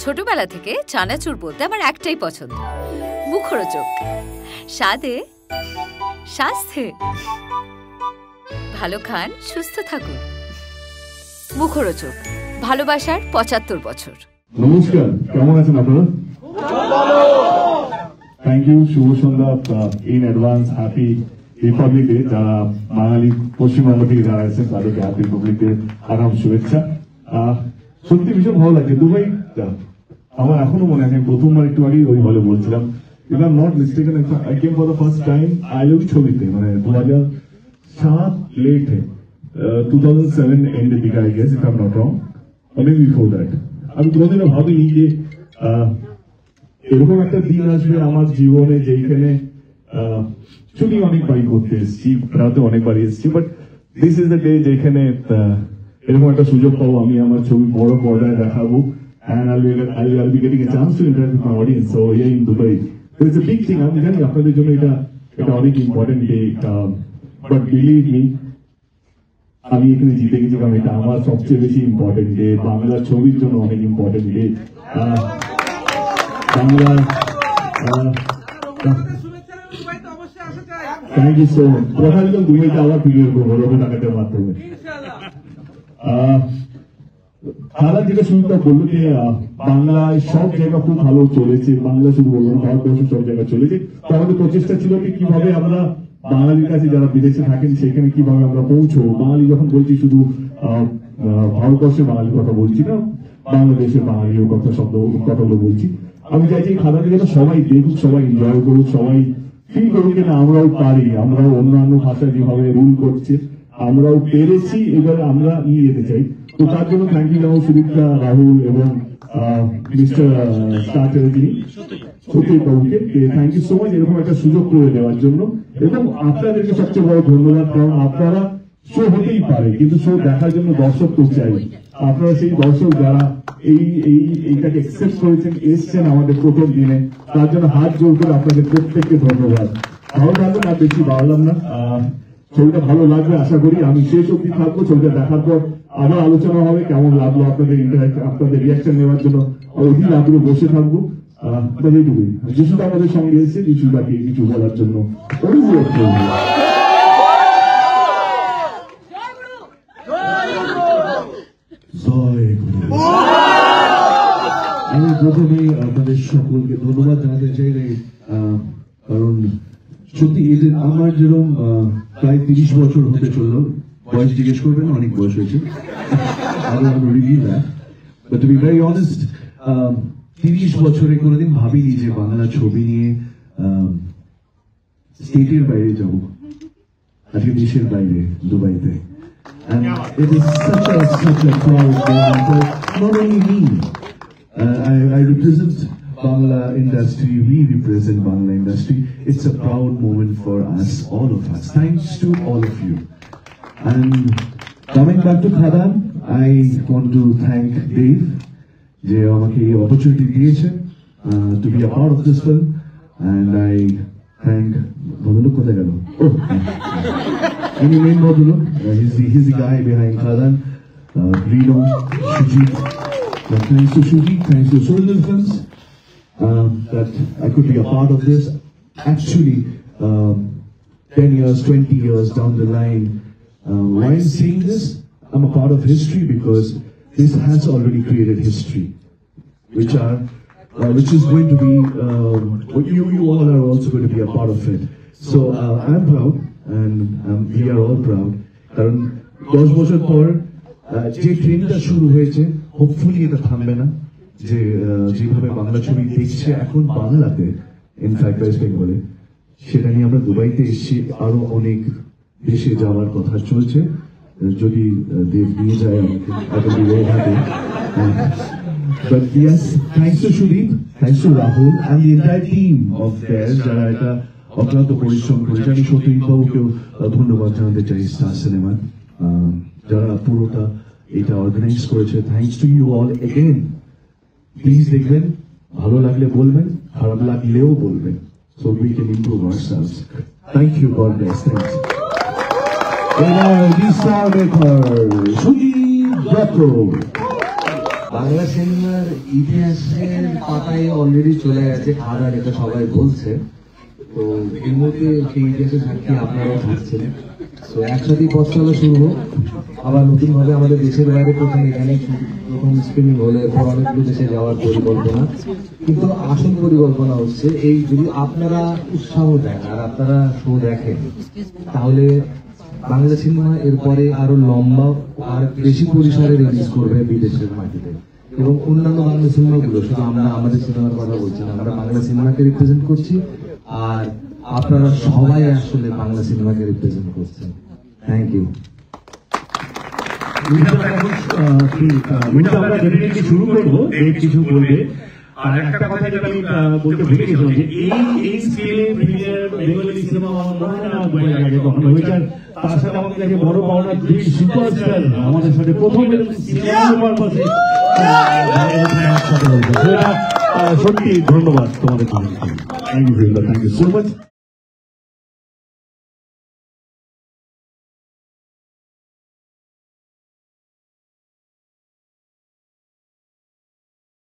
ছোটবেলা থেকে চানাচুর বলতে আমার একটাই পছন্দ, মুখরোচক, স্বাদে স্বাস্থ্যে। ভালো খান, সুস্থ থাকুন। মুখরোচক, ভালোবাসার ৭৫ বছর। নমস্কার, কেমন আছেন আপনারা? থ্যাংক ইউ, শুভ সন্ধ্যা, in advance happy republic day. যারা বাঙালি পশ্চিমবঙ্গ থেকে যারা এসেছেন তাদেরকে হ্যাপি রিপাবলিক ডে আগাম শুভেচ্ছা। সত্যি ভীষণ ভালো লাগছে। দুবাই আমার এখনো মনে আছে, প্রথমবার একটু আগেই ওই হলে বলছিলাম, if I am not mistaken, I came for the first time I love ছবিতে, মানে 2007 লেট 2007 এন্ডের দিকে, I guess, if I am not wrong, maybe before that. আমি কোনোদিনও ভাবিনি যে এরকম একটা দিন আসবে আমার জীবনে যেখানে শুটিং অনেকবারই করতে এসেছি, রাতে অনেকবারই এসেছি, but this is the day যেখানে এরকম একটা সুযোগ পাবো, আমি আমার ছবি বড় পর্দায় দেখাবো, and I'll be getting a chance to interact with my audience. So here in Dubai, so it's a big thing. আমি জানি আপনাদের জন্য এটা অনেক important day, but believe me, আমি এখানে জিতে গেছি কারণ এটা আমার সবচেয়ে বেশি ইম্পর্টেন্ট ডে, বাংলা ছবির জন্য অনেক important day. Bangla thank you so much. কথা দিলাম দুবাইতে আবার ভিডিও করবো রবি টাকাটার মাধ্যমে। খালা যেটা শুরুটা বললো যে বাংলায় সব জায়গা খুব ভালো চলেছে, বাংলা শুধু বলবো না, ভারতবর্ষের সব জায়গায় চলেছে। তো আমাদের প্রচেষ্টা ছিল কি কিভাবে আমরা বাঙালির কাছে যারা বিদেশে থাকেন সেখানে কিভাবে আমরা পৌঁছবো। বাঙালি যখন বলছি শুধু ভারতবর্ষের বাঙালির কথা বলছি না, বাংলাদেশের বাঙালির কথাগুলো বলছি। আমি চাইছি খাদাকে যেন সবাই দেখুক, সবাই এনজয় করুক, সবাই ফিল করুক যে না আমরাও পারি, আমরাও অন্যান্য ভাষা যেভাবে রুল করছে আমরাও পেরেছি, এবারে আমরা নিয়ে যেতে চাই। তো তার জন্য থ্যাংক ইউ জানাবো সুদীপ্তা, রাহুল এবং মিস্টার স্টার টেলিভিশন সত্যি বাবুকে থ্যাংক ইউ সো মাচ এরকম একটা সুযোগ করে দেওয়ার জন্য, এবং আপনাদেরকে সবচেয়ে বড় ধন্যবাদ, কারণ আপনারা শো হতেই পারে কিন্তু শো দেখার জন্য দর্শক তো চাই। আপনারা সেই দর্শক যারা এইটাকে একসেপ্ট করেছেন, এসছেন আমাদের প্রথম দিনে, তার জন্য হাত জোর করে আপনাদের প্রত্যেককে ধন্যবাদ। ভালো থাকবেন, আর বেশি বাড়লাম না, ছবিটা ভালো লাগবে আশা করি। আমি শেষ অব্দি থাকবো, ছবিটা দেখার পর আবার আলোচনা হবে কেমন লাগলো, আপনাদের আপনাদের রিয়াকশন নেওয়ার জন্য অধীর আগ্রহ বসে থাকবো। যিশুটা আমাদের সঙ্গে এসে যিশুটাকে কিছু বলার জন্য অনুরোধ করবো। আমি প্রথমেই আপনাদের সকলকে ধন্যবাদ জানাতে চাই, কারণ সত্যি এদের আমার যেরকম প্রায় 30 বছর হতে চললো, বয়স জিজ্ঞেস করবেন, অনেক বয়স হয়েছে, but to be very honest, 30 বছরে কোনোদিন ভাবিনি যে বাংলা ছবি নিয়ে স্টেটের বাইরে যাব, আজকে দেশের বাইরে, দুবাইতে। And it is such a proud moment for not only me. I represent Bangla industry, we represent Bangla industry. It's a proud moment for us, all of us. Thanks to all of you. And coming back to Khadan, I want to thank Dave, যে আমাকে এই opportunity দিয়েছে to be a part of this film, and I thank ভদ্রলোক কোথায় গেল, main ভদ্রলোক, he's the guy behind Khadan, Rino, Shujit. Thanks to Shujit, thanks to Soldier Films, that I could be a part of this. Actually 10 years, 20 years down the line, why I'm saying this, I'm a part of history because this has already created history, which is going to be, you all are also going to be a part of it. So I'm proud, and we are all proud. কারণ 10 বছর পর যে ট্রেনটা শুরু হয়েছে, hopefully এটা থামবে না, যে যেভাবে বাংলা ছবি দেখছে এখন বাংলাতে, ইনফ্যাক্ট ওয়েস্ট বেঙ্গলে, সেটা নিয়ে আমরা দুবাইতে এসেছি, আরো অনেক দেশে যাওয়ার কথা চলছে, যদি দেব নিয়ে যায় আমাকে। But yes, thanks to Shudip, thanks to Rahul and the entire team of theirs, যারা এটা অক্লান্ত পরিশ্রম করেছে। আমি সত্যিই বাবুকেও ধন্যবাদ জানাতে চাই, স্টার সিনেমা যারা পুরোটা এটা অর্গানাইজ করেছে। Thanks to you all again. Please দেখবেন, ভালো লাগলে বলবেন, খারাপ লাগলেও বলবেন, so we can improve ourselves. Thank you, God bless. Thanks. এবার বিস্তার সুদীপ দত্ত। বাংলা সিনেমার ইতিহাসের পাতায় অলরেডি চলে গেছে খাদার, এটা সবাই বলছে। তো এই মুহূর্তে সেই ইতিহাসে সাক্ষী আপনারাও থাকছেন। তো একসাথেই পথ চলা শুরু হোক। আবার নতুন ভাবে আমাদের দেশের বাইরে প্রথম এখানে প্রথম স্ক্রিনিং হলে এরপর অনেকগুলো দেশে যাওয়ার পরিকল্পনা, কিন্তু আসল পরিকল্পনা হচ্ছে এই যদি আপনারা উৎসাহ দেন আর আপনারা শো দেখেন, তাহলে বাংলা সিনেমা এরপরে আরো লম্বা আর বেশি পরিসরে রিলিজ করবে বিদেশের মাটিতে। এবং অন্যান্য বাংলা সিনেমাগুলো, শুধু আমরা আমাদের সিনেমার কথা বলছি না, আমরা বাংলা সিনেমাকে রিপ্রেজেন্ট করছি আর আপনারা সবাই আসলে বাংলা সিনেমাকে রিপ্রেজেন্ট করছেন। Thank you. আমরা ডেফিনেটলি শুরু করবো, দেব কিছু বলবে। আর একটা কথা যেটা আমি বলতে ভুলে গেছিলাম যে এই স্কেলে বেঙ্গলি সিনেমা আমার মনে হয় না বইয়ের আগে কখনো হয়েছে। আর তার সাথে আমাদের কাছে বড় পাওনা দুই সুপারস্টার আমাদের সাথে প্রথম সিনেমা পাশে সত্যি ধন্যবাদ তোমাদের। Thank you so much.